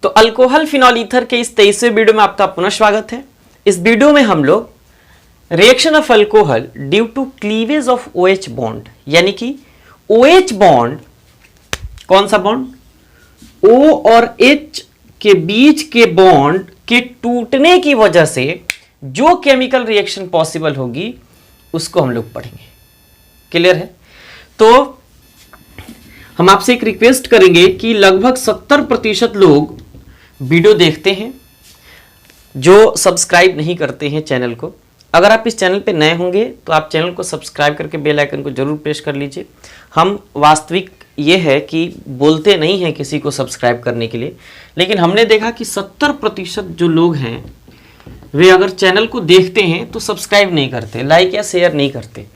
तो alcohol phenol ether के इस 23वें वीडियो में आपका पुनः स्वागत है। इस वीडियो में हम लोग reaction of alcohol due to cleavage of OH bond, यानी कि OH बॉन्ड, कौन सा बॉन्ड, O और H के बीच के बॉन्ड के टूटने की वजह से जो केमिकल रिएक्शन पॉसिबल होगी उसको हम लोग पढ़ेंगे। क्लियर है? तो हम आपसे एक रिक्वेस्ट करेंगे कि लगभग 70% लोग वीडियो देखते हैं जो सब्सक्राइब नहीं करते हैं चैनल को। अगर आप इस चैनल पे नए होंगे तो आप चैनल को सब्सक्राइब करके बेल आइकन को जरूर प्रेस कर लीजिए। हम वास्तविक ये है कि बोलते नहीं हैं किसी को सब्सक्राइब करने के लिए, लेकिन हमने देखा कि 70% जो लोग हैं वे अगर चैनल को देखते हैं तो सब्सक्राइब नहीं करते, लाइक या शेयर नहीं करते।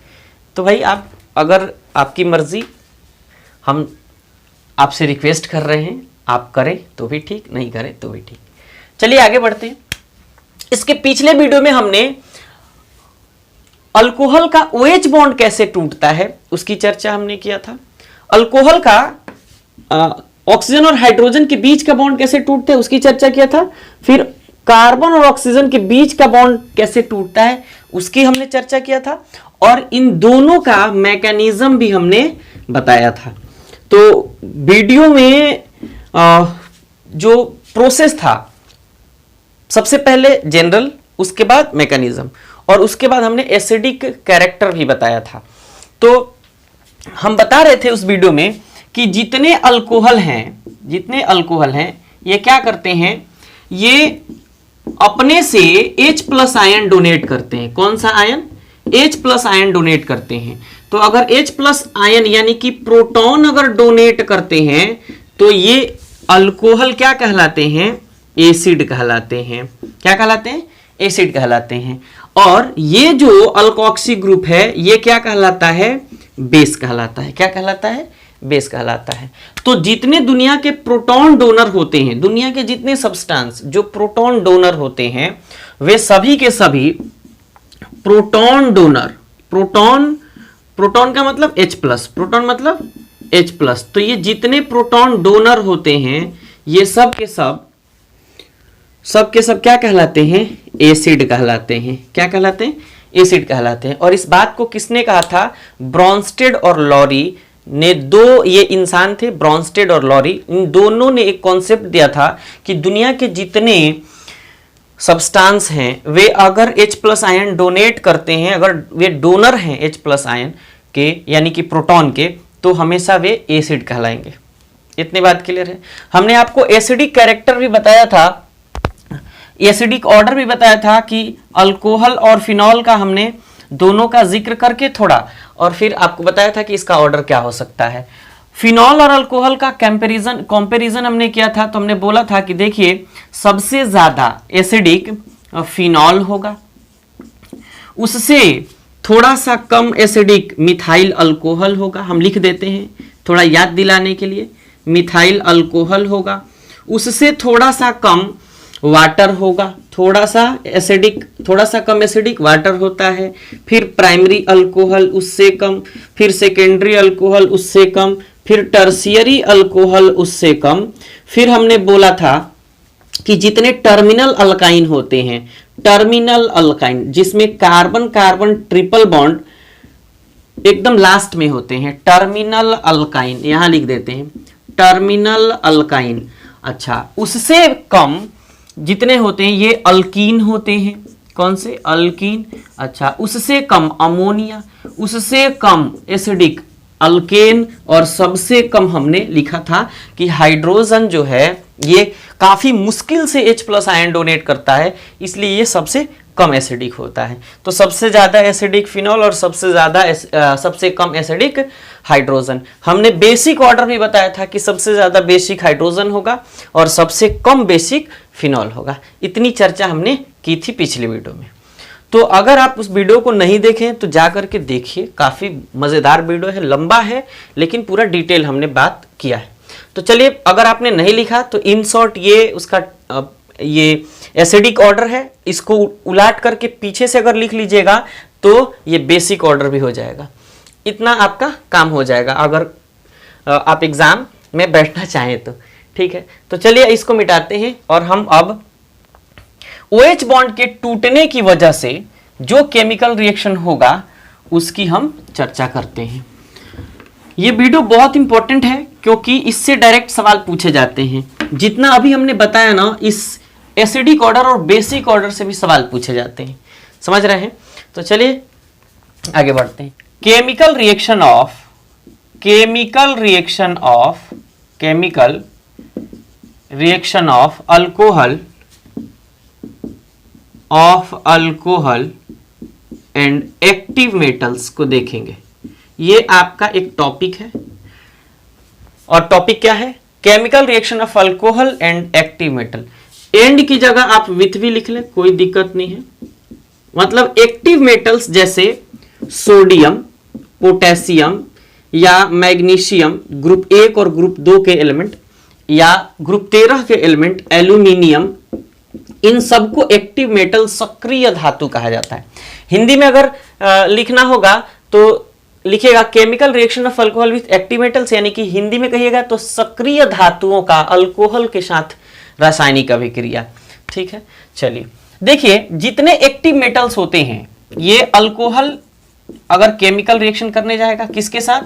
तो भाई आप, अगर आपकी मर्जी, हम आपसे रिक्वेस्ट कर रहे हैं, आप करें तो भी ठीक, नहीं करें तो भी ठीक। चलिए आगे बढ़ते हैं। इसके पिछले वीडियो में हमने अल्कोहल का OH बॉन्ड कैसे टूटता है उसकी चर्चा हमने किया था। अल्कोहल का ऑक्सीजन और हाइड्रोजन के बीच का बॉन्ड कैसे टूटता है उसकी चर्चा किया था। फिर कार्बन और ऑक्सीजन के बीच का बॉन्ड कैसे टूटता है उसकी हमने चर्चा किया था, और इन दोनों का मैकेनिज्म भी हमने बताया था। तो वीडियो में जो प्रोसेस था, सबसे पहले जनरल, उसके बाद मैकेनिज्म, और उसके बाद हमने एसिडिक कैरेक्टर भी बताया था। तो हम बता रहे थे उस वीडियो में कि जितने अल्कोहल हैं ये क्या करते हैं, ये अपने से H+ आयन डोनेट करते हैं। कौन सा आयन? H+ आयन डोनेट करते हैं। तो अगर H+ आयन यानी कि प्रोटॉन अगर डोनेट करते हैं तो ये अल्कोहल क्या कहलाते हैं? एसिड कहलाते हैं। क्या कहलाते हैं? एसिड कहलाते हैं। और ये जो अल्कोक्सी ग्रुप है ये क्या कहलाता है? बेस कहलाता है। क्या कहलाता है? बेस कहलाता है। तो जितने दुनिया के प्रोटॉन डोनर होते हैं, दुनिया के जितने सब्सटेंस जो प्रोटॉन डोनर होते हैं, वे सभी के सभी प्रोटॉन डोनर, प्रोटॉन का मतलब H+, प्रोटॉन मतलब H+। तो ये जितने प्रोटॉन डोनर होते हैं ये सब के सब क्या कहलाते हैं? एसिड कहलाते हैं। क्या कहलाते हैं? एसिड कहलाते हैं। और इस बात को किसने कहा था? ब्रॉन्स्टेड और लॉरी ने, दो ये इंसान थे, ब्रॉन्स्टेड और लॉरी, इन दोनों ने एक कॉन्सेप्ट दिया था कि दुनिया के जितने सब्सटेंस हैं वे अगर H+ आयन डोनेट करते हैं, अगर वे डोनर हैं H+ आयन के यानी कि प्रोटॉन के, तो हमेशा वे एसिड कहलाएंगे। इतनी बात क्लियर है? हमने आपको एसिडिक कैरेक्टर भी बताया था, एसिडिक ऑर्डर भी बताया था कि अल्कोहल और फिनॉल का हमने दोनों का जिक्र करके थोड़ा, और फिर आपको बताया था कि इसका ऑर्डर क्या हो सकता है। फिनॉल और अल्कोहल का कंपैरिजन हमने किया था। तो हमने बोला था कि देखिए सबसे ज्यादा एसिडिक फिनॉल होगा, उससे थोड़ा सा कम एसिडिक मिथाइल अल्कोहल होगा। हम लिख देते हैं थोड़ा याद दिलाने के लिए, मिथाइल अल्कोहल होगा। उससे थोड़ा सा कम वाटर होगा, थोड़ा सा कम एसिडिक वाटर होता है। फिर प्राइमरी अल्कोहल उससे कम, फिर सेकेंडरी अल्कोहल उससे कम, फिर टर्शियरी अल्कोहल उससे कम। फिर हमने बोला था कि जितने टर्मिनल अल्काइन होते हैं, टर्मिनल अल्काइन जिसमें कार्बन कार्बन ट्रिपल बॉन्ड एकदम लास्ट में होते हैं, टर्मिनल अल्काइन, यहां लिख देते हैं टर्मिनल अल्काइन। अच्छा, उससे कम जितने होते हैं ये अल्कीन होते हैं। कौन से? अल्कीन। अच्छा, उससे कम अमोनिया, उससे कम एसिडिक अल्केन, और सबसे कम हमने लिखा था कि हाइड्रोजन जो है ये काफी मुश्किल से H+ आयन डोनेट करता है, इसलिए ये सबसे कम एसिडिक होता है। तो सबसे ज्यादा एसिडिक फिनॉल और सबसे कम एसिडिक हाइड्रोजन। हमने बेसिक ऑर्डर भी बताया था कि सबसे ज्यादा बेसिक हाइड्रोजन होगा और सबसे कम बेसिक फिनॉल होगा। इतनी चर्चा हमने की थी पिछले वीडियो में। तो अगर आप उस वीडियो को नहीं देखें तो जा करके देखिए, काफी मजेदार वीडियो है, लंबा है लेकिन पूरा डिटेल हमने बात किया है। तो चलिए, अगर आपने नहीं लिखा तो इन शॉर्ट ये उसका ये एसिडिक ऑर्डर है, इसको उलाट करके पीछे से अगर लिख लीजिएगा तो ये बेसिक ऑर्डर भी हो जाएगा। इतना आपका काम हो जाएगा अगर आप एग्जाम में बैठना चाहें तो। ठीक है, तो चलिए इसको मिटाते हैं और हम अब OH बॉन्ड के टूटने की वजह से जो केमिकल रिएक्शन होगा उसकी हम चर्चा करते हैं। ये वीडियो बहुत इंपॉर्टेंट है क्योंकि इससे डायरेक्ट सवाल पूछे जाते हैं। जितना अभी हमने बताया ना, इस एसिडिक ऑर्डर और बेसिक ऑर्डर से भी सवाल पूछे जाते हैं, समझ रहे हैं। तो चलिए आगे बढ़ते हैं। Chemical reaction of alcohol and active metals को देखेंगे। ये आपका एक टॉपिक है, और टॉपिक क्या है? Chemical reaction of alcohol and active metal. And की जगह आप विथ भी लिख ले, कोई दिक्कत नहीं है। मतलब एक्टिव मेटल्स जैसे सोडियम, पोटेशियम या मैग्नीशियम, ग्रुप 1 और ग्रुप 2 के एलिमेंट, या ग्रुप 13 के एलिमेंट एल्यूमिनियम, इन सबको एक्टिव मेटल, सक्रिय धातु कहा जाता है। हिंदी में अगर लिखना होगा तो लिखिएगा chemical reaction of alcohol with active metals, यानी कि हिंदी में कहिएगा तो सक्रिय धातुओं का अल्कोहल के साथ रासायनिक अभिक्रिया। ठीक है, चलिए देखिए, जितने एक्टिव मेटल्स होते हैं, ये अल्कोहल अगर केमिकल रिएक्शन करने जाएगा किसके साथ?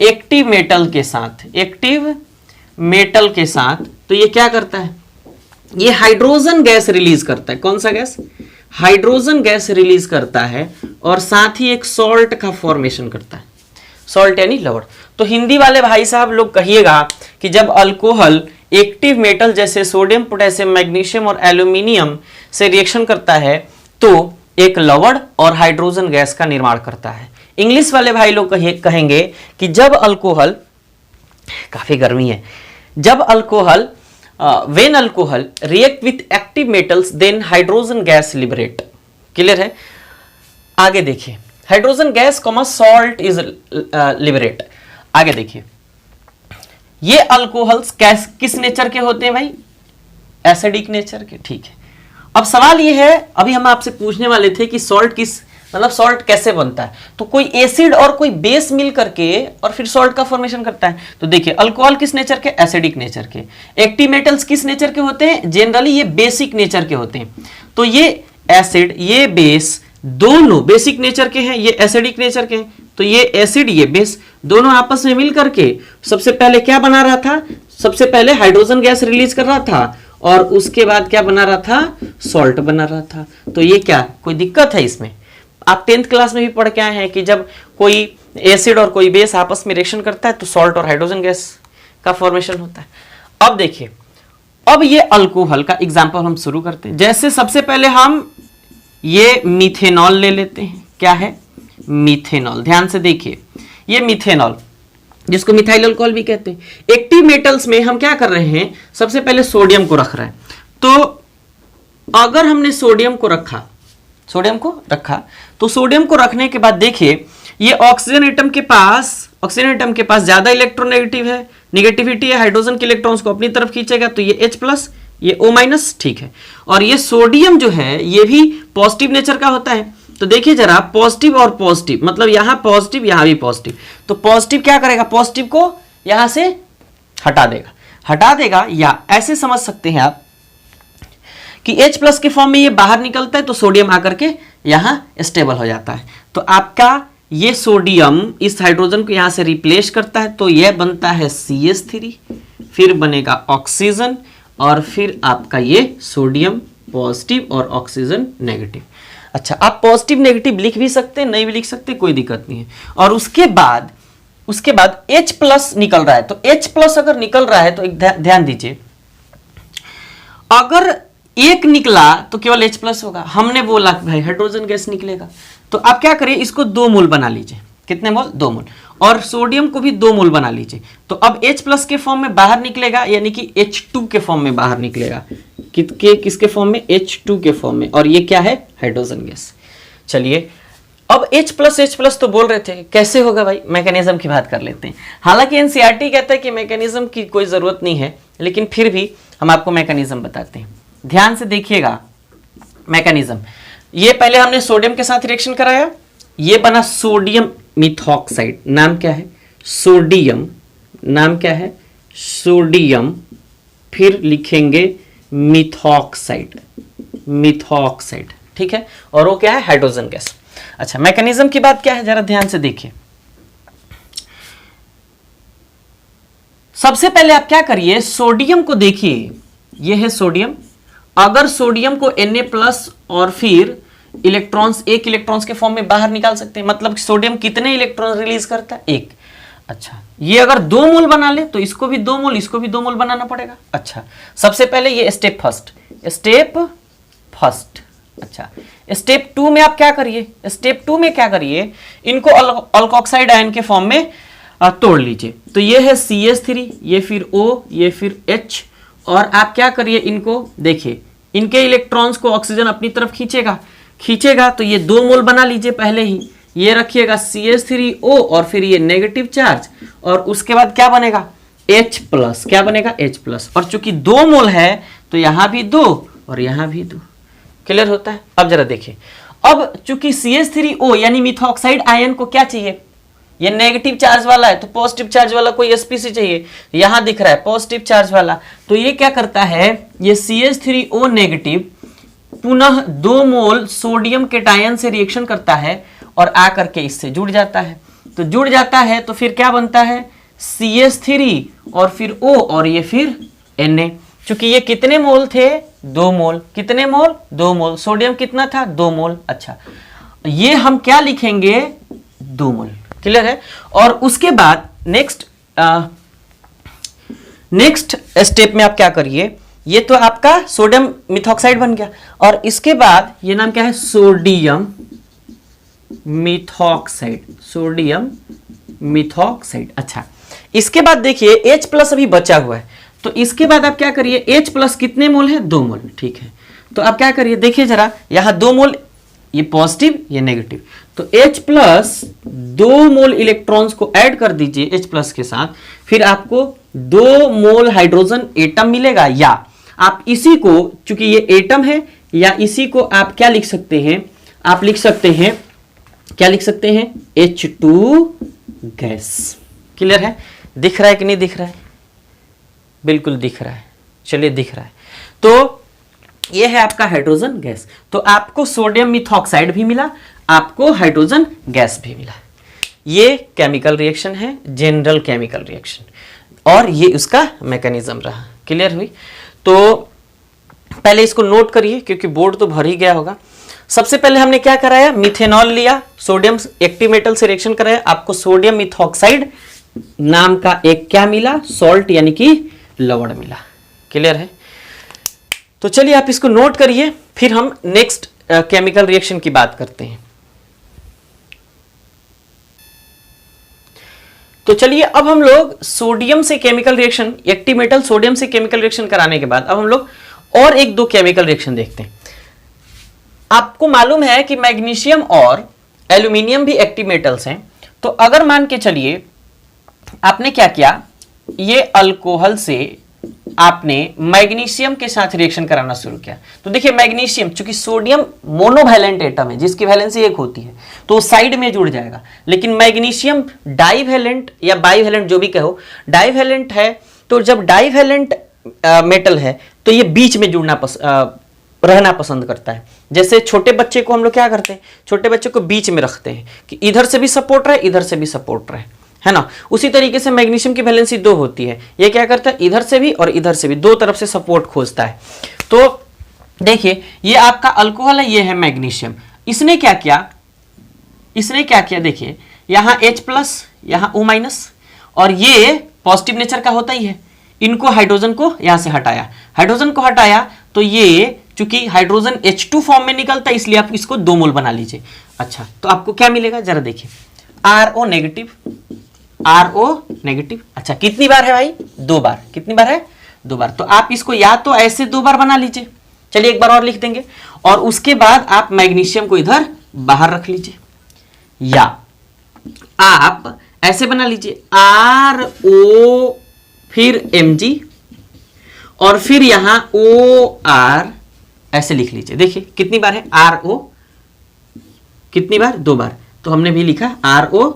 एक्टिव मेटल के साथ, तो ये क्या करता है? ये हाइड्रोजन गैस रिलीज करता है। कौन सा गैस? हाइड्रोजन गैस रिलीज करता है, और साथ ही एक सॉल्ट का फॉर्मेशन करता है। सॉल्ट यानी लवण। तो हिंदी वाले भाई साहब लोग कहिएगा कि जब अल्कोहल एक्टिव मेटल जैसे सोडियम, पोटेशियम, मैग्नीशियम और एल्यूमिनियम से रिएक्शन करता है तो एक लवण और हाइड्रोजन गैस का निर्माण करता है। इंग्लिश वाले भाई लोग कहेंगे कि जब अल्कोहल, काफी गर्मी है, जब alcohol when alcohol react with active metals then hydrogen gas liberate। Clear है? आगे देखिए, hydrogen gas comma salt is liberate. आगे देखिए, ये अल्कोहल्स किस नेचर के होते हैं भाई? एसिडिक नेचर के। ठीक है, अब सवाल ये है, अभी हम आपसे पूछने वाले थे कि सॉल्ट सॉल्ट कैसे बनता है। तो कोई एसिड और कोई बेस मिल करके और फिर सॉल्ट का फॉर्मेशन करता है। तो देखिए, अल्कोहल किस नेचर के? एसिडिक नेचर के। एक्टिव मेटल्स किस नेचर के होते हैं? जनरली ये बेसिक नेचर के होते हैं। तो ये एसिड, ये बेस दोनों बेसिक नेचर के हैं, ये एसिडिक नेचर के हैं। तो ये एसिड, ये बेस दोनों आपस में मिल करके सबसे पहले क्या बना रहा था? सबसे पहले हाइड्रोजन गैस रिलीज कर रहा था, और उसके बाद क्या बना रहा था? सॉल्ट बना रहा था। तो ये क्या, कोई दिक्कत है इसमें? आप 10th क्लास में भी पढ़ के आए हैं कि जब कोई एसिड और कोई बेस आपस में रिएक्शन करता है तो सॉल्ट और हाइड्रोजन गैस का फॉर्मेशन होता है। अब देखिए, अब ये अल्कोहल का एग्जांपल हम शुरू करते हैं। जैसे सबसे पहले हम ये मिथेनॉल ले लेते हैं। क्या है? मिथेनॉल। ध्यान से देखिए, ये मिथेनॉल जिसको मिथाइल अल्कोहल भी कहते हैं। एक्टिव मेटल्स में हम क्या कर रहे हैं? सबसे पहले सोडियम को रख रहे हैं। तो अगर हमने सोडियम को रखा तो सोडियम को रखने के बाद देखिए, ये ऑक्सीजन एटम के पास ज्यादा इलेक्ट्रोनेगेटिव है, नेगेटिविटी है, हाइड्रोजन के इलेक्ट्रॉन्स को अपनी तरफ खींचेगा, तो ये H+, ये O-, ठीक है। और ये सोडियम जो है ये भी पॉजिटिव नेचर का होता है। तो देखिए जरा, पॉजिटिव और पॉजिटिव, मतलब यहां पॉजिटिव, यहां भी पॉजिटिव। तो पॉजिटिव क्या करेगा? पॉजिटिव को यहां से हटा देगा, या ऐसे समझ सकते हैं आप कि H+ के फॉर्म में ये बाहर निकलता है, तो सोडियम आकर के यहां स्टेबल हो जाता है। तो आपका ये सोडियम इस हाइड्रोजन को यहां से रिप्लेस करता है, तो यह बनता है CH3, फिर बनेगा ऑक्सीजन, और फिर आपका ये सोडियम पॉजिटिव और ऑक्सीजन नेगेटिव। अच्छा, आप पॉजिटिव नेगेटिव लिख भी सकते हैं, नहीं भी लिख सकते, कोई दिक्कत नहीं है। और उसके बाद H+ निकल रहा है। तो H+ अगर निकल रहा है तो एक ध्यान दीजिए, अगर एक निकला तो केवल H+ होगा। हमने बोला कि भाई हाइड्रोजन गैस निकलेगा, तो आप क्या करिए, इसको 2 मोल बना लीजिए। कितने मोल? 2 मोल। और सोडियम को भी 2 मोल बना लीजिए। तो अब H+ के फॉर्म में बाहर निकलेगा, यानी कि H2 के फॉर्म में बाहर निकलेगा। किसके फॉर्म में? H2 के फॉर्म में। और ये क्या है? Hydrogen gas. चलिए, अब H+ तो बोल रहे थे, कैसे होगा भाई? मैकेनिज्म की बात कर लेते हैं। हालांकि एनसीईआरटी कहता है कि मैकेनिज्म की कोई जरूरत नहीं है, लेकिन फिर भी हम आपको मैकेनिज्म बताते हैं। ध्यान से देखिएगा मैकेनिज्म। ये पहले हमने सोडियम के साथ रिएक्शन कराया, ये बना सोडियम मिथॉक्साइड। नाम क्या है? सोडियम। नाम क्या है? सोडियम फिर लिखेंगे मिथॉक्साइड, मिथॉक्साइड, ठीक है। और वो क्या है? Hydrogen gas. अच्छा, मैकेनिज्म की बात क्या है जरा ध्यान से देखिए। सबसे पहले आप क्या करिए, सोडियम को देखिए, ये है सोडियम। अगर सोडियम को Na+ और फिर इलेक्ट्रॉन्स, एक इलेक्ट्रॉन्स के फॉर्म में बाहर निकाल सकते हैं, मतलब सोडियम कितने इलेक्ट्रॉन रिलीज करता है? एक। अच्छा, ये अगर 2 मोल बना ले तो इसको भी 2 मोल, इसको भी 2 मोल बनाना पड़ेगा। अच्छा, सबसे पहले ये स्टेप फर्स्ट, स्टेप फर्स्ट। अच्छा, स्टेप 2 में आप क्या करिए, स्टेप 2 में क्या करिए, इनको अल्कोक्साइड आयन के फॉर्म में तोड़ लीजिए। तो ये है CH3, ये फिर O, ये फिर H, और आप क्या करिए, इनको देखिए, इनके इलेक्ट्रॉन्स को ऑक्सीजन अपनी तरफ खींचेगा तो ये 2 मोल बना लीजिए पहले ही। ये रखिएगा CH3O और फिर ये नेगेटिव चार्ज, और उसके बाद क्या बनेगा? H+। क्या बनेगा? H+। और चूंकि 2 मोल है तो यहां भी 2 और यहां भी 2। क्लियर होता है? अब जरा देखिए, अब चूंकि CH3O यानी मिथॉक्साइड आयन को क्या चाहिए, ये नेगेटिव चार्ज वाला है तो पॉजिटिव चार्ज वाला कोई sp चाहिए। यहां दिख रहा है पॉजिटिव चार्ज वाला, तो ये क्या करता है, ये CH3O नेगेटिव पुनः 2 मोल सोडियम केटायन से रिएक्शन करता है और आकर के इससे जुड़ जाता है। तो जुड़ जाता है तो फिर क्या बनता है, CH3 और फिर O और ये फिर Na। चूंकि ये कितने मोल थे? 2 मोल। कितने मोल? 2 मोल। सोडियम कितना था? 2 मोल। अच्छा, ये हम क्या लिखेंगे? 2 मोल। क्लियर है? और उसके बाद नेक्स्ट स्टेप में आप क्या करिए, ये तो आपका सोडियम मिथॉक्साइड बन गया, और इसके बाद ये नाम क्या है? Sodium methoxide, sodium methoxide. अच्छा, इसके बाद देखिए H+ अभी बचा हुआ है, तो इसके बाद आप क्या करिए, H+ कितने मोल है? 2 मोल। ठीक है, तो आप क्या करिए, देखिए जरा, यहां 2 मोल, ये पॉजिटिव ये नेगेटिव, तो H+ 2 मोल इलेक्ट्रॉन्स को ऐड कर दीजिए H+ के साथ, फिर आपको 2 मोल हाइड्रोजन एटम मिलेगा। या आप इसी को, चूंकि ये एटम है, या इसी को आप क्या लिख सकते हैं, आप लिख सकते हैं, क्या लिख सकते हैं? H2 gas. क्लियर है? दिख रहा है कि नहीं दिख रहा है? बिल्कुल दिख रहा है। चलिए, दिख रहा है। तो ये है आपका हाइड्रोजन गैस। तो आपको सोडियम मिथॉक्साइड भी मिला, आपको हाइड्रोजन गैस भी मिला। ये केमिकल रिएक्शन है, जनरल केमिकल रिएक्शन, और ये उसका मैकेनिज्म रहा। क्लियर हुई? तो पहले इसको नोट करिए क्योंकि बोर्ड तो भर ही गया होगा। सबसे पहले हमने क्या कराया, मिथेनॉल लिया, सोडियम एक्टिव मेटल से रिएक्शन कराया, आपको सोडियम मिथॉक्साइड नाम का एक क्या मिला, सॉल्ट यानी कि लवण मिला। क्लियर है? तो चलिए आप इसको नोट करिए, फिर हम नेक्स्ट केमिकल रिएक्शन की बात करते हैं। तो चलिए अब हम लोग सोडियम से chemical reaction, active metal sodium से केमिकल रिएक्शन कराने के बाद अब हम लोग और 1-2 केमिकल रिएक्शन देखते हैं। आपको मालूम है कि मैग्नीशियम और एल्यूमिनियम भी एक्टिव मेटल्स हैं। तो अगर मान के चलिए आपने क्या किया, ये अल्कोहल से आपने मैग्नीशियम के साथ रिएक्शन कराना शुरू किया, तो देखिए मैग्नीशियम, चूंकि सोडियम मोनोवैलेंट एटम है जिसकी वैलेंसी 1 होती है, तो साइड में जुड़ जाएगा, लेकिन मैग्नीशियम डाइवैलेंट या बाइवैलेंट जो भी कहो, डाइवैलेंट है। तो जब डाइवैलेंट मेटल है तो ये बीच में जुड़ना रहना पसंद करता है। जैसे छोटे बच्चे को हम लोग क्या करते हैं, छोटे बच्चे को बीच में रखते हैं कि इधर से भी सपोर्ट रहे, इधर से भी सपोर्ट रहे, है ना। उसी तरीके से मैग्नीशियम की वैलेंसी 2 होती है, ये क्या करता है, इधर से भी और इधर से भी 2 तरफ से सपोर्ट खोजता है। तो देखिए ये आपका अल्कोहल है, ये है मैग्नीशियम। इसने क्या किया, देखिए यहाँ H+, यहाँ O-, और ये पॉजिटिव नेचर का होता ही है। इनको हाइड्रोजन को यहां से हटाया, तो ये चूंकि हाइड्रोजन H2 फॉर्म में निकलता है, इसलिए आप इसको 2 मोल बना लीजिए। अच्छा, तो आपको क्या मिलेगा जरा देखिए, RO नेगेटिव। अच्छा, कितनी बार है भाई? 2 बार। कितनी बार है? 2 बार। तो आप इसको या तो ऐसे 2 बार बना लीजिए, चलिए एक बार और लिख देंगे, और उसके बाद आप मैग्नीशियम को इधर बाहर रख लीजिए, या आप ऐसे बना लीजिए RO फिर Mg और फिर यहां OR ऐसे लिख लीजिए। देखिए कितनी बार है RO, कितनी बार? 2 बार। तो हमने भी लिखा RO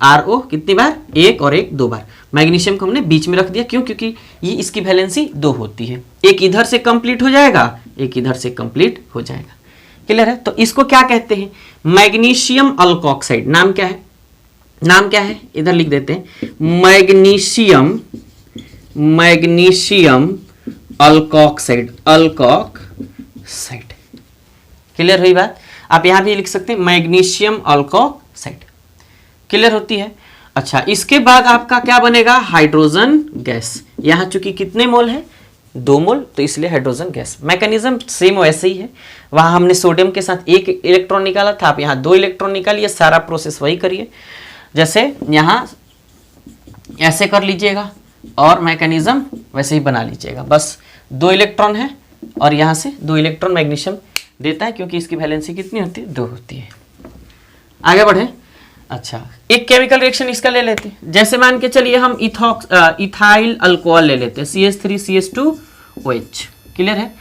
RO कितनी बार, एक और एक 2 बार। मैग्नीशियम को हमने बीच में रख दिया, क्यों? क्योंकि ये इसकी वैलेंसी 2 होती है, एक इधर से कंप्लीट हो जाएगा, एक इधर से कंप्लीट हो जाएगा। क्लियर है? तो इसको क्या कहते हैं? Magnesium alkoxide. नाम क्या है? नाम क्या है? इधर लिख देते हैं, मैग्नीशियम अल्कोक्साइड। अल्कोक्साइड। क्लियर हुई बात? आप यहां भी लिख सकते हैं मैग्नीशियम अल्कोक्साइड। क्लियर होती है? अच्छा, इसके बाद आपका क्या बनेगा? Hydrogen gas. यहां चूंकि कितने मोल है? 2 मोल, तो इसलिए हाइड्रोजन गैस। मैकेनिज्म सेम वैसे ही है, वहां हमने सोडियम के साथ 1 इलेक्ट्रॉन निकाला था, आप यहां 2 इलेक्ट्रॉन निकालिए, सारा प्रोसेस वही करिए। जैसे यहां ऐसे कर लीजिएगा और मैकेनिज्म वैसे ही बना लीजिएगा। बस 2 इलेक्ट्रॉन है और यहां से 2 इलेक्ट्रॉन मैग्नीशियम देता है, क्योंकि इसकी वैलेंसी कितनी होती है? 2 होती है। आगे बढ़े। अच्छा, एक केमिकल रिएक्शन इसका ले लेते हैं। जैसे मान के चलिए हम इथाइल अल्कोहल ले लेते हैं, CH3CH2OH। क्लियर है?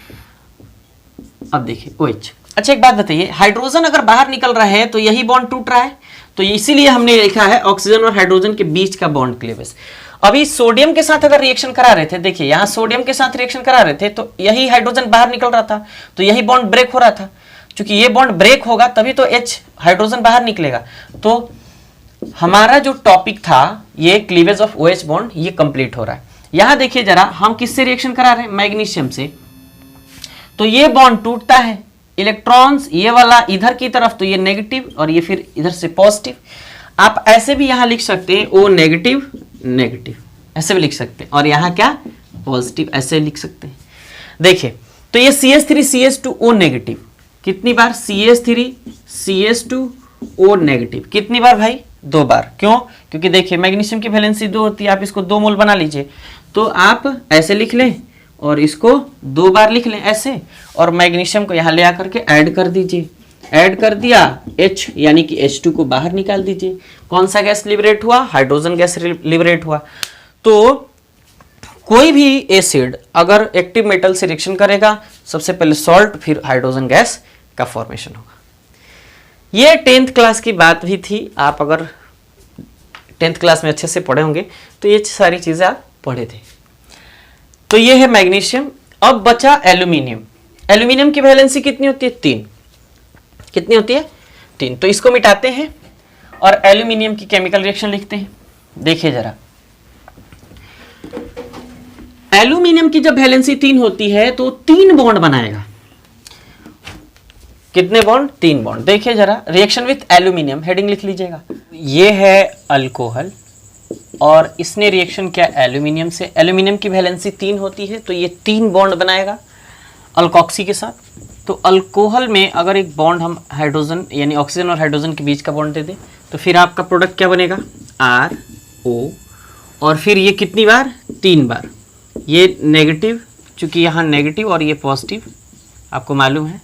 अब देखिए OH। अच्छा, एक बात बताइए, हाइड्रोजन अगर बाहर निकल रहा है तो यही बॉन्ड टूट रहा है, तो इसीलिए हमने लिखा है ऑक्सीजन और हाइड्रोजन के बीच का बॉन्ड क्लीवेज। अभी सोडियम के साथ अगर रिएक्शन करा रहे थे, देखिए यहां सोडियम के साथ रिएक्शन करा रहे थे, तो यही हाइड्रोजन बाहर निकल रहा था, तो यही बॉन्ड ब्रेक हो रहा था। क्योंकि ये बॉन्ड ब्रेक होगा तभी तो H हाइड्रोजन बाहर निकलेगा। तो हमारा जो टॉपिक था ये क्लीवेज ऑफ OH बॉन्ड, ये कंप्लीट हो रहा है। यहां देखिए जरा, हम किससे रिएक्शन करा रहे हैं? मैग्नीशियम से। तो ये बॉन्ड टूटता है, इलेक्ट्रॉन्स ये वाला इधर की तरफ, तो ये नेगेटिव और ये फिर इधर से पॉजिटिव। आप ऐसे भी यहां लिख सकते हैं O नेगेटिव नेगेटिव, ऐसे भी लिख सकते हैं, और यहां क्या? पॉजिटिव, ऐसे लिख सकते हैं। देखिए, तो ये CH3CH2O नेगेटिव कितनी बार? CH3CH2O नेगेटिव कितनी बार भाई? 2 बार। क्यों? क्योंकि देखिए मैग्नीशियम की वैलेंसी 2 होती है, आप इसको 2 मोल बना लीजिए, तो आप ऐसे लिख लें और इसको 2 बार लिख लें ऐसे, और मैग्नीशियम को यहाँ ले आकर के ऐड कर दीजिए। ऐड कर दिया, H यानी कि H2 को बाहर निकाल दीजिए। कौन सा गैस लिबरेट हुआ? हाइड्रोजन गैस लिबरेट हुआ। तो कोई भी एसिड अगर एक्टिव मेटल से रिएक्शन करेगा, सबसे पहले सॉल्ट, फिर हाइड्रोजन गैस का फॉर्मेशन होगा। ये 10th क्लास की बात भी थी। आप अगर 10th क्लास में अच्छे से पढ़े होंगे तो ये सारी चीजें आप पढ़े थे। तो ये है मैग्नीशियम। अब बचा एल्यूमिनियम। एल्यूमिनियम की वैलेंसी कितनी होती है? 3। कितनी होती है? 3। तो इसको मिटाते हैं और एल्यूमिनियम की केमिकल रिएक्शन लिखते हैं। देखिए जरा, एल्यूमिनियम की जब वैलेंसी 3 होती है तो 3 बॉन्ड बनाएगा। कितने बॉन्ड? 3 बॉन्ड। देखिए जरा, रिएक्शन विथ एल्यूमिनियम, हेडिंग लिख लीजिएगा। ये है अल्कोहल और इसने रिएक्शन किया एल्यूमिनियम से। एल्यूमिनियम की वैलेंसी 3 होती है, तो ये 3 बॉन्ड बनाएगा अल्कोक्सी के साथ। तो अल्कोहल में अगर एक बॉन्ड हम हाइड्रोजन यानी ऑक्सीजन और हाइड्रोजन के बीच का बॉन्ड दे दें, तो फिर आपका प्रोडक्ट क्या बनेगा? RO। और फिर ये कितनी बार? 3 बार। ये नेगेटिव, चूंकि यहाँ नेगेटिव और ये पॉजिटिव, आपको मालूम है।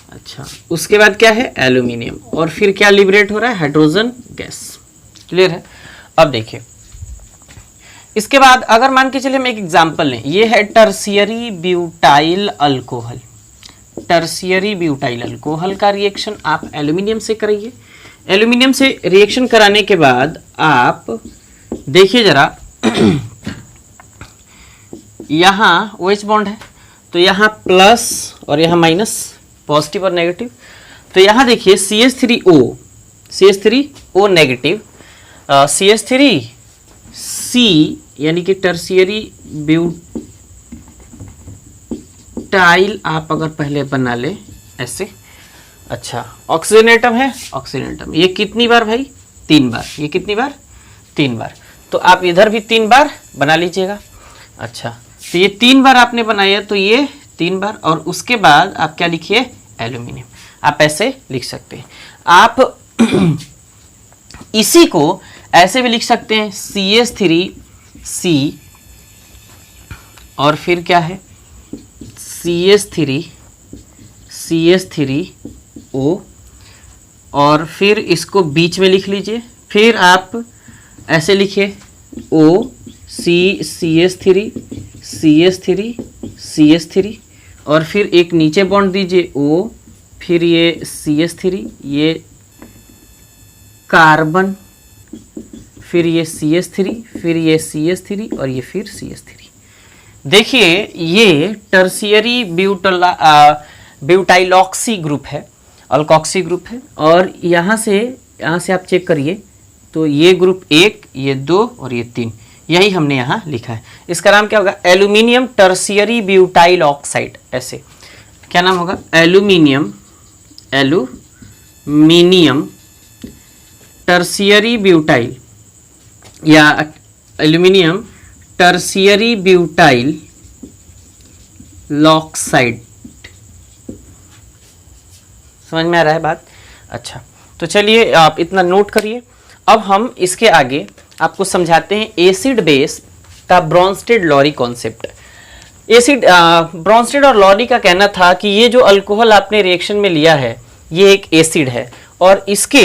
अच्छा, उसके बाद क्या है? एल्यूमिनियम। और फिर क्या लिबरेट हो रहा है? Hydrogen gas. क्लियर है? अब देखिए, इसके बाद अगर मान के चलिए हम एक एग्जांपल लें, ये है tertiary butyl alcohol. Tertiary butyl alcohol का रिएक्शन आप एल्यूमिनियम से करिए। एल्यूमिनियम से रिएक्शन कराने के बाद आप देखिए जरा, यहाँ OH बॉन्ड है, तो यहाँ प्लस और यहाँ माइनस, पॉजिटिव और नेगेटिव। तो यहाँ देखिए CH3O नेगेटिव, CH3C यानी कि टर्शियरी ब्यूटाइल आप अगर पहले बना ले ऐसे। अच्छा, ऑक्सीजन एटम है, ऑक्सीजन एटम, ये कितनी बार भाई? 3 बार। ये कितनी बार? 3 बार। तो आप इधर भी 3 बार बना लीजिएगा। अच्छा, तो ये 3 बार आपने बनाया, तो ये 3 बार, और उसके बाद आप क्या लिखिए? एल्यूमिनियम। आप ऐसे लिख सकते हैं। आप इसी को ऐसे भी लिख सकते हैं, CH3C और फिर क्या है? CH3O, और फिर इसको बीच में लिख लीजिए। फिर आप ऐसे लिखिए CH3 और फिर एक नीचे बॉन्ड दीजिए O, फिर ये CH3, ये कार्बन फिर ये CH3, फिर ये CH3 और ये फिर CH3। देखिए ये टर्शियरी ब्यूटाइलॉक्सी ग्रुप है, अल्कोक्सी ग्रुप है। और यहाँ से आप चेक करिए तो ये ग्रुप 1, ये 2 और ये 3, यही हमने यहाँ लिखा है। इसका नाम क्या होगा? Aluminium tertiary butyl oxide. ऐसे क्या नाम होगा? एल्यूमिनियम टर्शियरी ब्यूटाइल या एल्यूमिनियम टर्शियरी ब्यूटाइल ऑक्साइड। समझ में आ रहा है बात? अच्छा, तो चलिए आप इतना नोट करिए। अब हम इसके आगे आपको समझाते हैं एसिड बेस का Bronsted Lowry concept. Acid Brønsted और लॉरी का कहना था कि ये जो अल्कोहल आपने रिएक्शन में लिया है ये एक एसिड है, और इसके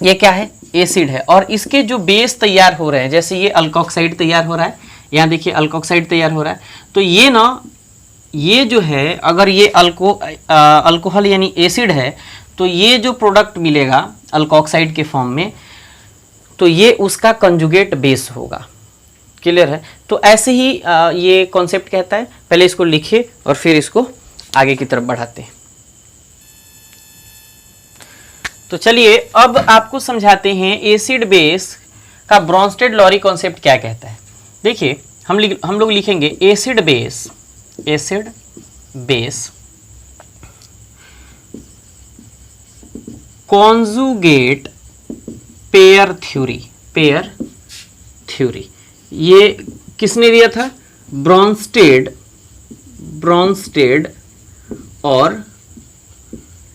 ये क्या है? एसिड है। और इसके जो बेस तैयार हो रहे हैं, जैसे ये अल्कोक्साइड तैयार हो रहा है, यहाँ देखिए अल्कोक्साइड तैयार हो रहा है, तो ये ना ये जो है अगर ये अल्कोहल यानी एसिड है तो ये जो प्रोडक्ट मिलेगा अल्कोक्साइड के फॉर्म में, तो ये उसका कंजुगेट बेस होगा। क्लियर है? तो ऐसे ही ये कॉन्सेप्ट कहता है। पहले इसको लिखिए और फिर इसको आगे की तरफ बढ़ाते हैं। तो चलिए अब आपको समझाते हैं एसिड बेस का ब्रॉन्स्टेड लॉरी कॉन्सेप्ट क्या कहता है। देखिए हम लोग लिखेंगे acid base conjugate pair theory. ये किसने दिया था? ब्रॉन्स्टेड और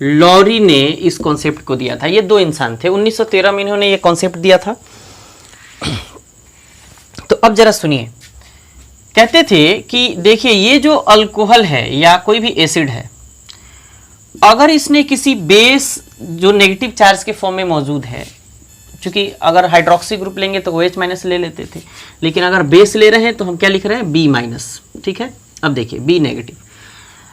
लॉरी ने इस कॉन्सेप्ट को दिया था। ये दो इंसान थे, 1913 में इन्होंने ये कॉन्सेप्ट दिया था। तो अब जरा सुनिए, कहते थे कि देखिए ये जो अल्कोहल है या कोई भी एसिड है, अगर इसने किसी बेस जो नेगेटिव चार्ज के फॉर्म में मौजूद है, क्योंकि अगर हाइड्रोक्सी ग्रुप लेंगे तो OH माइनस ले लेते थे, लेकिन अगर बेस ले रहे हैं तो हम क्या लिख रहे हैं? B minus. ठीक है, अब देखिए B नेगेटिव।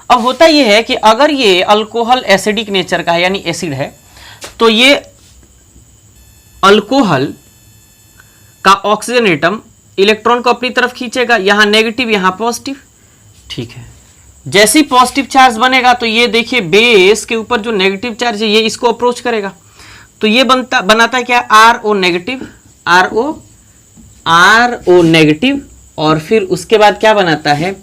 अब होता यह है कि अगर ये अल्कोहल एसिडिक नेचर का है यानी एसिड है, तो ये अल्कोहल का ऑक्सीजन एटम इलेक्ट्रॉन को अपनी तरफ खींचेगा, यहां नेगेटिव यहां पॉजिटिव। ठीक है, जैसे ही पॉजिटिव चार्ज बनेगा तो ये देखिए बेस के ऊपर जो नेगेटिव चार्ज है ये इसको अप्रोच करेगा, तो ये बनाता है क्या? RO नेगेटिव, और फिर उसके बाद क्या बनाता है?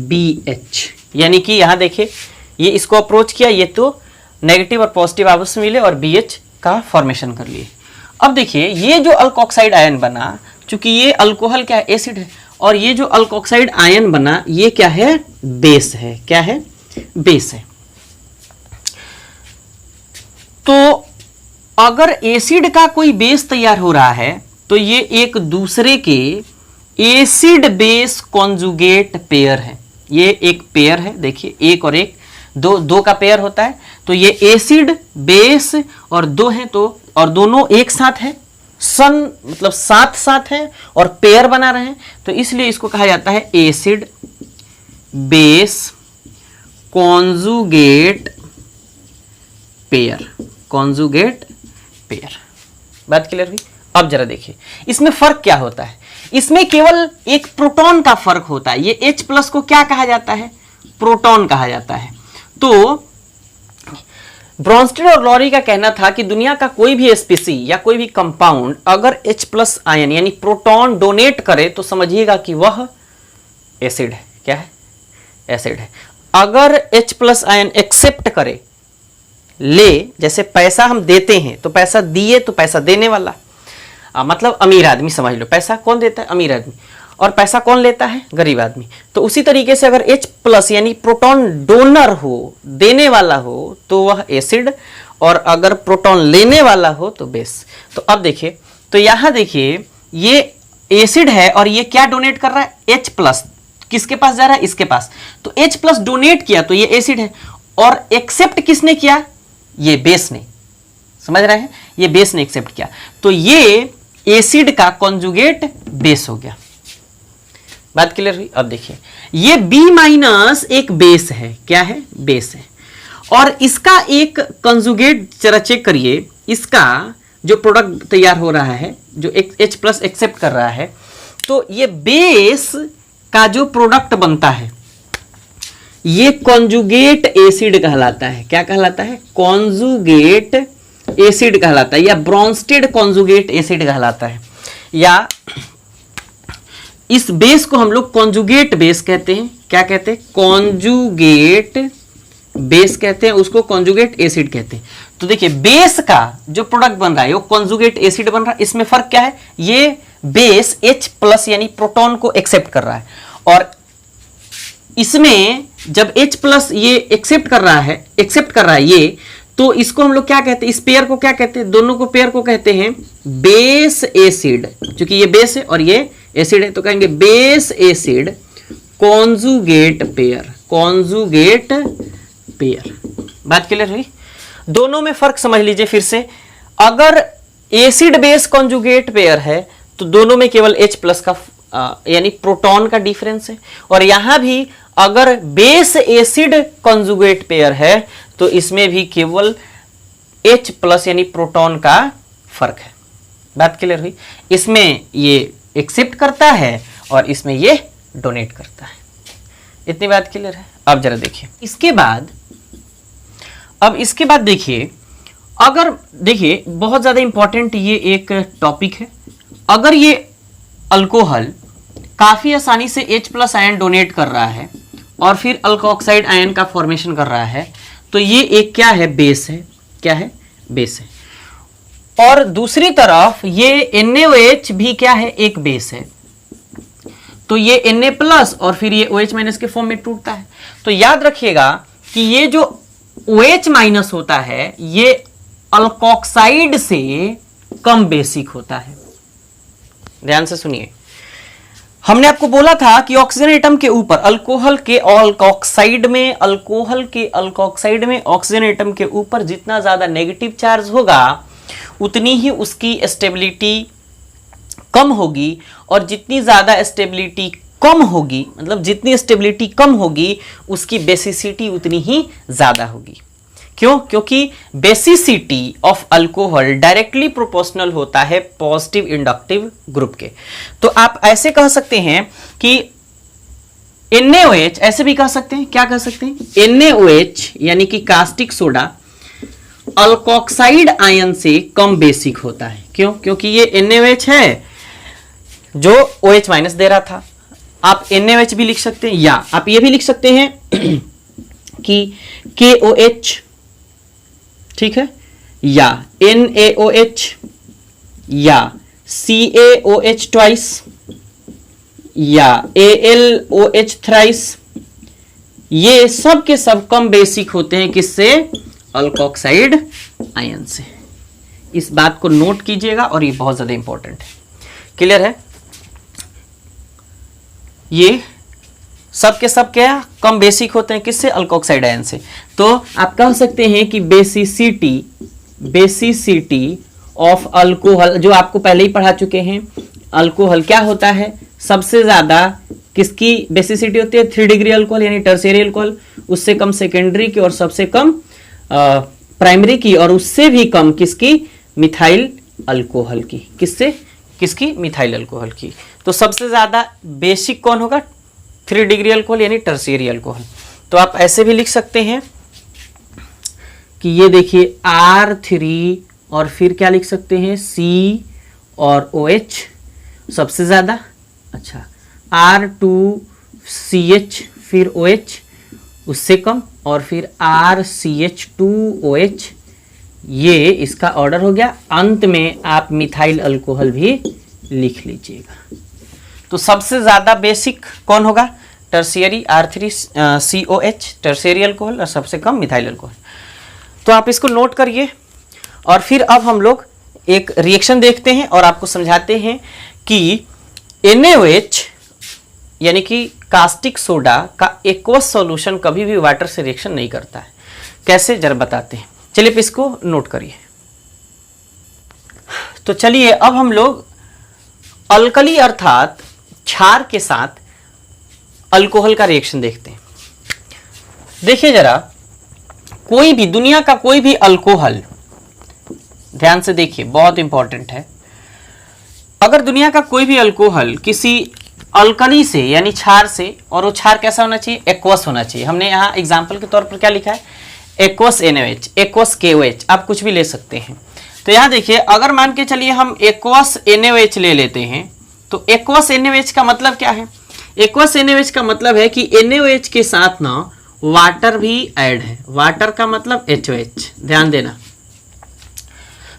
BH। यानी कि यहां देखिए ये इसको अप्रोच किया, ये तो नेगेटिव और पॉजिटिव आपस में मिले और BH का फॉर्मेशन कर लिए। अब देखिए ये जो अल्कोक्साइड आयन बना, चूंकि ये अल्कोहल क्या है? एसिड है, और ये जो अल्कोक्साइड आयन बना ये क्या है? बेस है। क्या है? बेस है। तो अगर एसिड का कोई बेस तैयार हो रहा है तो ये एक दूसरे के एसिड बेस कॉन्जुगेट पेयर है। ये एक पेयर है, देखिए एक और एक, दो का पेयर होता है। तो ये एसिड बेस और दो है, तो और दोनों एक साथ है, मतलब साथ है और पेयर बना रहे हैं, तो इसलिए इसको कहा जाता है एसिड बेस कॉन्जुगेट पेयर। बात क्लियर हुई? अब जरा देखिए इसमें फर्क क्या होता है। इसमें केवल एक प्रोटॉन का फर्क होता है। ये H+ को क्या कहा जाता है? प्रोटॉन कहा जाता है। तो ब्रॉन्स्टेड और लॉरी का कहना था कि दुनिया का कोई भी स्पीसी या कोई भी कंपाउंड अगर H+ आयन यानी प्रोटॉन डोनेट करे तो समझिएगा कि वह एसिड है। क्या है? एसिड है। अगर H+ आयन एक्सेप्ट करे, ले, जैसे पैसा हम देते हैं तो पैसा दिए तो पैसा देने वाला मतलब अमीर आदमी समझ लो, पैसा कौन देता है? अमीर आदमी। और पैसा कौन लेता है? गरीब आदमी। तो उसी तरीके से अगर H+ यानी प्रोटॉन डोनर हो, देने वाला हो, तो वह एसिड, और अगर प्रोटॉन लेने वाला हो तो बेस। तो अब देखिए, तो यहां देखिए ये एसिड है और ये क्या डोनेट कर रहा है? H+। किसके पास जा रहा है? इसके पास। तो H+ डोनेट किया तो ये एसिड है, और एक्सेप्ट किसने किया? ये बेस ने। समझ रहे हैं? ये बेस ने एक्सेप्ट किया, तो ये एसिड का कॉन्जुगेट बेस हो गया। बात क्लियर हुई? अब देखिए ये B- एक बेस है। क्या है? बेस है। और इसका एक कंजुगेट जरा चेक करिए, इसका जो प्रोडक्ट तैयार हो रहा है, जो H+ एक्सेप्ट कर रहा है, तो ये बेस का जो प्रोडक्ट बनता है ये कॉन्जुगेट एसिड कहलाता है। क्या कहलाता है? कॉन्जुगेट एसिड कहलाता है, या ब्रॉन्स्टेड कॉन्जुगेट एसिड कहलाता है, या इस बेस को हम लोग कॉन्जुगेट बेस कहते हैं। क्या कहते हैं? कॉन्जुगेट बेस कहते हैं, उसको कॉन्जुगेट एसिड कहते हैं। तो देखिए बेस का जो प्रोडक्ट बन रहा है वो कॉन्जुगेट एसिड बन रहा है। इसमें फर्क क्या है? ये बेस H+ यानी प्रोटॉन को एक्सेप्ट कर रहा है, और इसमें जब H+ ये एक्सेप्ट कर रहा है ये, तो इसको हम लोग क्या कहते हैं? इस पेयर को क्या कहते हैं? दोनों को पेयर को कहते हैं बेस एसिड। क्योंकि ये बेस है और ये एसिड है, तो कहेंगे base acid conjugate pair. Conjugate pair. बात क्लियर हुई? दोनों में फर्क समझ लीजिए फिर से। अगर एसिड बेस कॉन्जुगेट पेयर है तो दोनों में केवल H+ का यानी प्रोटॉन का डिफरेंस है, और यहां भी अगर बेस एसिड कॉन्जुगेट पेयर है तो इसमें भी केवल H+ यानी प्रोटॉन का फर्क है। बात क्लियर हुई? इसमें ये एक्सेप्ट करता है और इसमें ये डोनेट करता है। इतनी बात क्लियर है? अब जरा देखिए इसके बाद देखिए, अगर देखिए बहुत ज्यादा इंपॉर्टेंट ये एक टॉपिक है। अगर ये अल्कोहल काफी आसानी से H+ आयन डोनेट कर रहा है और फिर अल्कोक्साइड आयन का फॉर्मेशन कर रहा है, तो ये एक क्या है? बेस है। क्या है? बेस है। और दूसरी तरफ ये NaOH भी क्या है? एक बेस है। तो ये Na+ और फिर ये OH- के फॉर्म में टूटता है। तो याद रखिएगा कि ये जो OH- होता है ये अल्कोक्साइड से कम बेसिक होता है। ध्यान से सुनिए, हमने आपको बोला था कि ऑक्सीजन एटम के ऊपर अल्कोहल के ऑक्साइड में ऑक्सीजन एटम के ऊपर जितना ज्यादा नेगेटिव चार्ज होगा उतनी ही उसकी स्टेबिलिटी कम होगी, और जितनी ज्यादा स्टेबिलिटी कम होगी, मतलब जितनी स्टेबिलिटी कम होगी उसकी बेसिसिटी उतनी ही ज्यादा होगी। क्यों? क्योंकि basicity of alcohol directly proportional होता है पॉजिटिव इंडक्टिव ग्रुप के। तो आप ऐसे कह सकते हैं कि NaOH, ऐसे भी कह सकते हैं। क्या कह सकते हैं? NaOH यानी कि कास्टिक सोडा अल्कोक्साइड आयन से कम बेसिक होता है। क्यों? क्योंकि ये NaOH है जो OH- दे रहा था। आप NaOH भी लिख सकते हैं, या आप ये भी लिख सकते हैं कि KOH, ठीक है, या NaOH, या CaOH ट्वाइस, या AlOH थ्राइस। ये सब के सब कम बेसिक होते हैं किससे? अल्कोक्साइड आयन से। इस बात को नोट कीजिएगा और ये बहुत ज्यादा इंपॉर्टेंट है। क्लियर है? ये सब के सब क्या कम बेसिक होते हैं किससे? अल्कोक्साइड आयन से। तो आप कह सकते हैं कि बेसिसिटी ऑफ अल्कोहल, जो आपको पहले ही पढ़ा चुके हैं, अल्कोहल क्या होता है? सबसे ज्यादा किसकी बेसिसिटी होती है? 3 डिग्री अल्कोहल यानी टर्शियरी अल्कोहल, उससे कम सेकेंडरी की, और सबसे कम प्राइमरी की, और उससे भी कम किसकी? मिथाइल अल्कोहल की। किससे? किसकी? मिथाइल अल्कोहल की। तो सबसे ज्यादा बेसिक कौन होगा? 3 डिग्री अल्कोहल यानी टर्शियरी अल्कोहल। तो आप ऐसे भी लिख सकते हैं कि ये देखिए R3 और फिर क्या लिख सकते हैं? C और OH सबसे ज्यादा। अच्छा, R2CH फिर OH उससे कम, और फिर RCH2OH, ये इसका ऑर्डर हो गया। अंत में आप मिथाइल अल्कोहल भी लिख लीजिएगा। तो सबसे ज्यादा बेसिक कौन होगा? टर्शियरी R3COH टर्शियरी अल्कोहल, और सबसे कम मिथाइल अल्कोहल। तो आप इसको नोट करिए, और फिर अब हम लोग एक रिएक्शन देखते हैं और आपको समझाते हैं कि NaOH यानी कि कास्टिक सोडा का एक्वस सॉल्यूशन कभी भी वाटर से रिएक्शन नहीं करता है। कैसे जरा बताते हैं। चलिए इसको नोट करिए। तो चलिए अब हम लोग अल्कली अर्थात क्षार के साथ अल्कोहल का रिएक्शन देखते हैं। देखिए जरा, कोई भी दुनिया का कोई भी अल्कोहल ध्यान से देखिए, बहुत इंपॉर्टेंट है। अगर दुनिया का कोई भी अल्कोहल किसी अल्कली से यानी क्षार से, और वो क्षार कैसा होना चाहिए, एक्वस होना चाहिए। हमने यहाँ एग्जाम्पल के तौर पर क्या लिखा है, एक्वस NaOH, एक्वस KOH, आप कुछ भी ले सकते हैं। तो यहाँ देखिए, अगर मान के चलिए हम एक्वस NaOH ले लेते हैं, तो एक्वस NaOH का मतलब क्या है, एक्वस NaOH का मतलब है कि NaOH के साथ ना वाटर भी ऐड है। वाटर का मतलब HOH, ध्यान देना।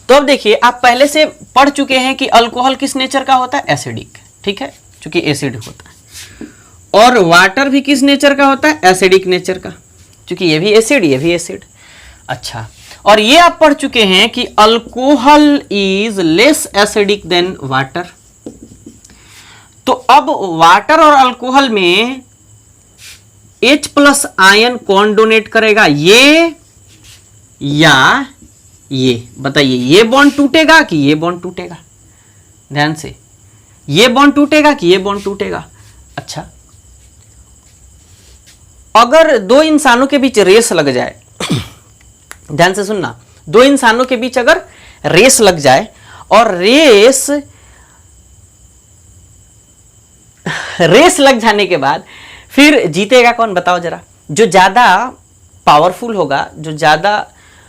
तो अब देखिए, आप पहले से पढ़ चुके हैं कि अल्कोहल किस नेचर का होता है, एसिडिक, ठीक है, क्योंकि एसिड होता है। और वाटर भी किस नेचर का होता है, एसिडिक नेचर का, क्योंकि ये भी एसिड, ये भी एसिड। अच्छा, और ये आप पढ़ चुके हैं कि alcohol is less acidic then water. तो अब वाटर और अल्कोहल में H+ आयन कौन डोनेट करेगा, ये या ये, बताइए, ये बॉन्ड टूटेगा कि ये बॉन्ड टूटेगा, ध्यान से, ये बॉन्ड टूटेगा कि ये बॉन्ड टूटेगा। अच्छा, अगर दो इंसानों के बीच रेस लग जाए, ध्यान से सुनना, दो इंसानों के बीच अगर रेस लग जाए और रेस लग जाने के बाद फिर जीतेगा कौन, बताओ जरा। जो ज्यादा पावरफुल होगा, जो ज्यादा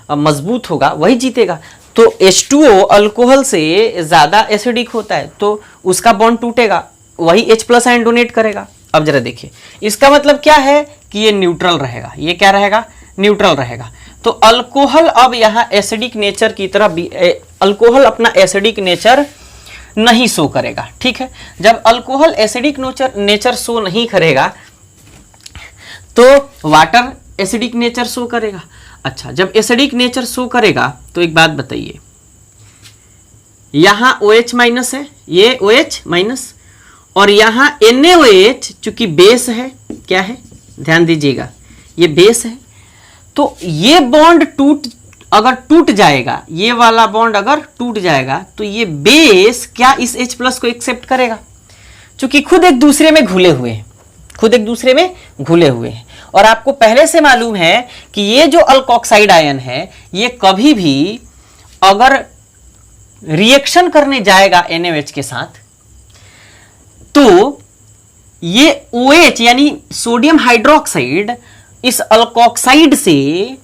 मजबूत होगा, वही जीतेगा। तो H2O अल्कोहल से ज्यादा एसिडिक होता है, तो उसका बॉन्ड टूटेगा, वही H+ आयन डोनेट करेगा। अब जरा देखिए, इसका मतलब क्या है कि ये न्यूट्रल रहेगा, ये क्या रहेगा, न्यूट्रल रहेगा। तो अल्कोहल अब यहाँ एसिडिक नेचर की तरह अल्कोहल अपना एसिडिक नेचर नहीं शो करेगा, ठीक है। जब अल्कोहल एसिडिक नेचर शो नहीं करेगा तो वाटर एसिडिक नेचर शो करेगा। अच्छा, जब एसिडिक नेचर शो करेगा तो एक बात बताइए, यहां OH- है, ये OH- और यहां NaOH चूंकि बेस है, क्या है, ध्यान दीजिएगा, ये बेस है। तो ये बॉन्ड अगर टूट जाएगा, ये वाला बॉन्ड अगर टूट जाएगा, तो ये बेस क्या इस H+ को एक्सेप्ट करेगा, क्योंकि खुद एक दूसरे में घुले हुए हैं, खुद एक दूसरे में घुले हुए हैं। और आपको पहले से मालूम है कि ये जो अल्कोक्साइड आयन है, ये कभी भी अगर रिएक्शन करने जाएगा NaOH के साथ, तो ये OH यानी सोडियम हाइड्रोक्साइड इस अल्कोक्साइड से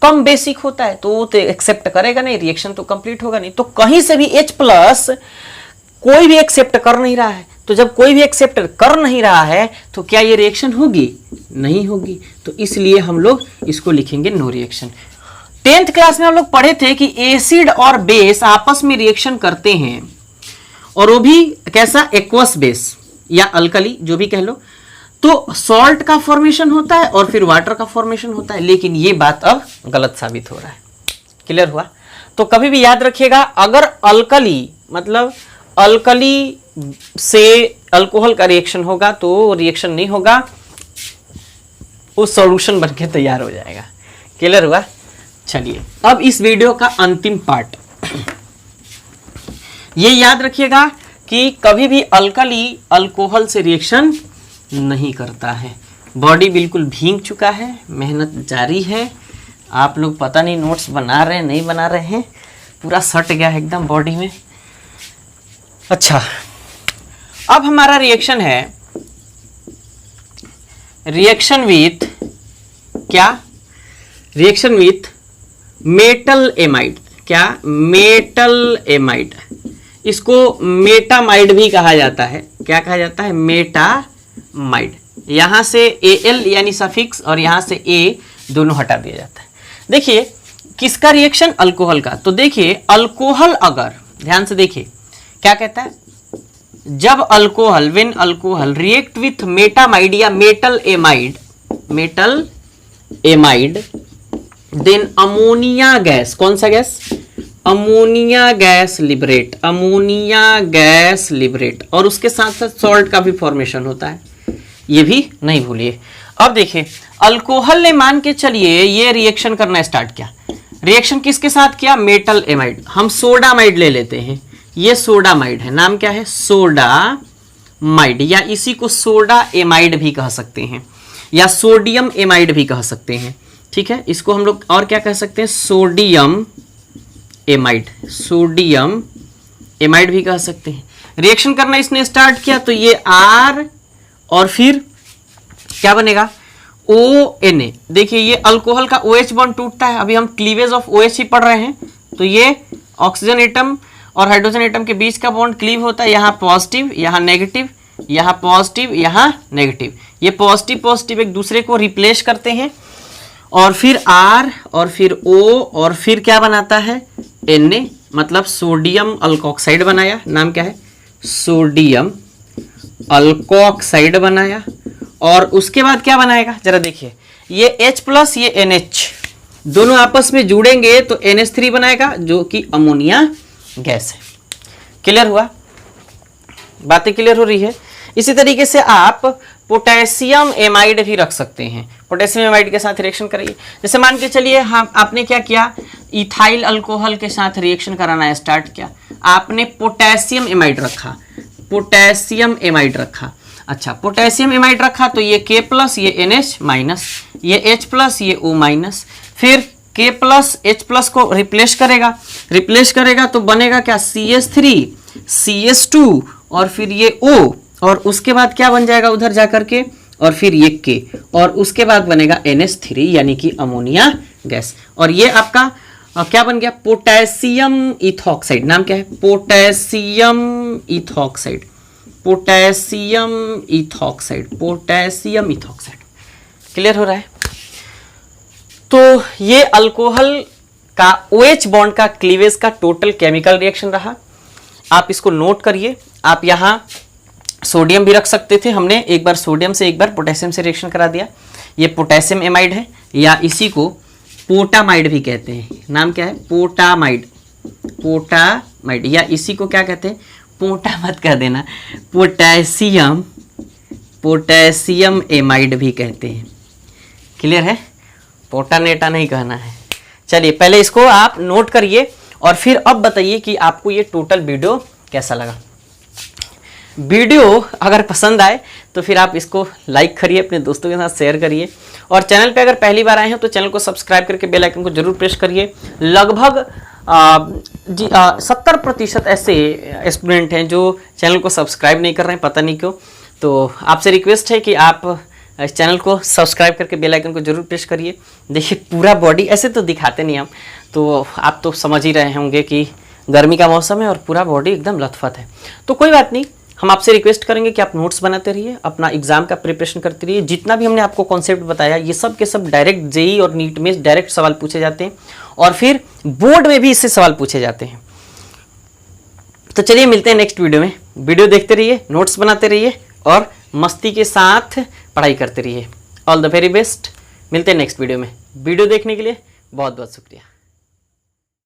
कम बेसिक होता है, तो वो तो एक्सेप्ट करेगा नहीं, रिएक्शन तो कंप्लीट होगा नहीं। तो कहीं से भी H+ कोई भी एक्सेप्ट कर नहीं रहा है। तो जब कोई भी एक्सेप्ट कर नहीं रहा है तो क्या ये रिएक्शन होगी, नहीं होगी। तो इसलिए हम लोग इसको लिखेंगे नो रिएक्शन। 10th क्लास में हम लोग पढ़े थे कि एसिड और बेस आपस में रिएक्शन करते हैं, और वो भी कैसा, एक्वस बेस या अल्कली, जो भी कह लो। तो सॉल्ट का फॉर्मेशन होता है और फिर वाटर का फॉर्मेशन होता है, लेकिन ये बात अब गलत साबित हो रहा है। क्लियर हुआ। तो कभी भी याद रखिएगा, अगर अल्कली मतलब अल्कली से अल्कोहल का रिएक्शन होगा तो रिएक्शन नहीं होगा, वो सॉल्यूशन बनके तैयार हो जाएगा। क्लियर हुआ। चलिए अब इस वीडियो का अंतिम पार्ट, ये याद रखिएगा कि कभी भी अल्कली अल्कोहल से रिएक्शन नहीं करता है। बॉडी बिल्कुल भीग चुका है, मेहनत जारी है। आप लोग पता नहीं नोट्स बना रहे हैं नहीं बना रहे हैं, पूरा सट गया है एकदम बॉडी में। अच्छा, अब हमारा रिएक्शन है, रिएक्शन विथ क्या, रिएक्शन विथ मेटल एमाइड। क्या, मेटल एमाइड। इसको मेटामाइड भी कहा जाता है। क्या कहा जाता है, मेटामाइड। यहां से Al यानी सफिक्स और यहां से A दोनों हटा दिया जाता है। देखिए किसका रिएक्शन, अल्कोहल का। तो देखिए अल्कोहल, अगर ध्यान से देखिए क्या कहता है, जब alcohol, when alcohol react with metamide या metal amide, metal amide, then ammonia gas, कौन सा gas, ammonia gas liberate, ammonia gas liberate, और उसके साथ साथ सॉल्ट का भी फॉर्मेशन होता है, ये भी नहीं भूलिए। अब देखिए अल्कोहल ने मान के चलिए ये रिएक्शन करना स्टार्ट किया, रिएक्शन किसके साथ किया, मेटल एमाइड। हम सोडामाइड ले लेते हैं, ये सोडामाइड है, नाम क्या है, सोडामाइड, या इसी को सोडा एमाइड भी कह सकते हैं या सोडियम एमाइड भी कह सकते हैं। ठीक है, इसको हम लोग और क्या कह सकते हैं, सोडियम एमाइड, सोडियम एमाइड भी कह सकते हैं। रिएक्शन करना इसने स्टार्ट किया तो ये R और फिर क्या बनेगा ONA। देखिए ये अल्कोहल का OH बॉन्ड टूटता है, अभी हम क्लीवेज ऑफ OH ही पढ़ रहे हैं, तो ये ऑक्सीजन एटम और हाइड्रोजन एटम के बीच का बॉन्ड क्लीव होता है, यहाँ पॉजिटिव यहाँ नेगेटिव, यहाँ पॉजिटिव यहाँ नेगेटिव, ये पॉजिटिव पॉजिटिव एक दूसरे को रिप्लेस करते हैं और फिर R और फिर O और फिर क्या बनाता है Na, मतलब सोडियम अल्कोक्साइड बनाया, नाम क्या है सोडियम अल्कोक्साइड बनाया। और उसके बाद क्या बनाएगा जरा देखिए, ये H प्लस ये NH दोनों आपस में जुड़ेंगे तो NH3 बनाएगा जो कि अमोनिया गैस है। क्लियर हुआ, बातें क्लियर हो रही है। इसी तरीके से आप पोटेशियम एमाइड भी रख सकते हैं, पोटेशियम एमाइड के साथ रिएक्शन करिए। जैसे मान के चलिए हाँ आपने क्या किया, इथाइल अल्कोहल के साथ रिएक्शन कराना स्टार्ट किया, आपने पोटेशियम एमाइड रखा, पोटेशियम एमाइड रखा। अच्छा पोटेशियम एमाइड रखा तो ये K प्लस ये NH माइनस, ये H प्लस ये O माइनस, फिर K प्लस H प्लस को रिप्लेस करेगा तो बनेगा क्या CH3 CH2 और फिर ये O और उसके बाद क्या बन जाएगा उधर जाकर के और फिर ये K और उसके बाद बनेगा NH3 यानी कि अमोनिया गैस। और ये आपका क्या बन गया पोटेशियम इथॉक्साइड, नाम क्या है potassium ethoxide, potassium ethoxide, potassium ethoxide. Clear हो रहा है। तो ये अल्कोहल का OH बॉन्ड का क्लीवेज का टोटल केमिकल रिएक्शन रहा, आप इसको नोट करिए। आप यहाँ सोडियम भी रख सकते थे, हमने एक बार सोडियम से एक बार पोटेशियम से रिएक्शन करा दिया। ये पोटेशियम एमाइड है या इसी को पोटामाइड भी कहते हैं, नाम क्या है पोटामाइड, पोटामाइड या इसी को क्या कहते हैं पोटा मत कह देना, पोटेशियम, पोटेशियम एमाइड भी कहते हैं। क्लियर है, पोटा नेटा नहीं कहना है। चलिए पहले इसको आप नोट करिए और फिर अब बताइए कि आपको ये टोटल वीडियो कैसा लगा। वीडियो अगर पसंद आए तो फिर आप इसको लाइक करिए, अपने दोस्तों के साथ शेयर करिए और चैनल पे अगर पहली बार आए हैं तो चैनल को सब्सक्राइब करके बेल आइकन को जरूर प्रेस करिए। लगभग 70% ऐसे स्टूडेंट हैं जो चैनल को सब्सक्राइब नहीं कर रहे हैं, पता नहीं क्यों। तो आपसे रिक्वेस्ट है कि आप इस चैनल को सब्सक्राइब करके बेल आइकन को जरूर प्रेस करिए। देखिए पूरा बॉडी ऐसे तो दिखाते नहीं हम, तो आप तो समझ ही रहे होंगे कि गर्मी का मौसम है और पूरा बॉडी एकदम लथपथ है। तो कोई बात नहीं, हम आपसे रिक्वेस्ट करेंगे कि आप नोट्स बनाते रहिए, अपना एग्जाम का प्रिपरेशन करते रहिए। जितना भी हमने आपको कॉन्सेप्ट बताया ये सब के सब डायरेक्ट जेईई और नीट में डायरेक्ट सवाल पूछे जाते हैं और फिर बोर्ड में भी इससे सवाल पूछे जाते हैं। तो चलिए मिलते हैं नेक्स्ट वीडियो में। वीडियो देखते रहिए, नोट्स बनाते रहिए और मस्ती के साथ पढ़ाई करते रहिए। All the very best. मिलते हैं नेक्स्ट वीडियो में। वीडियो देखने के लिए बहुत बहुत शुक्रिया।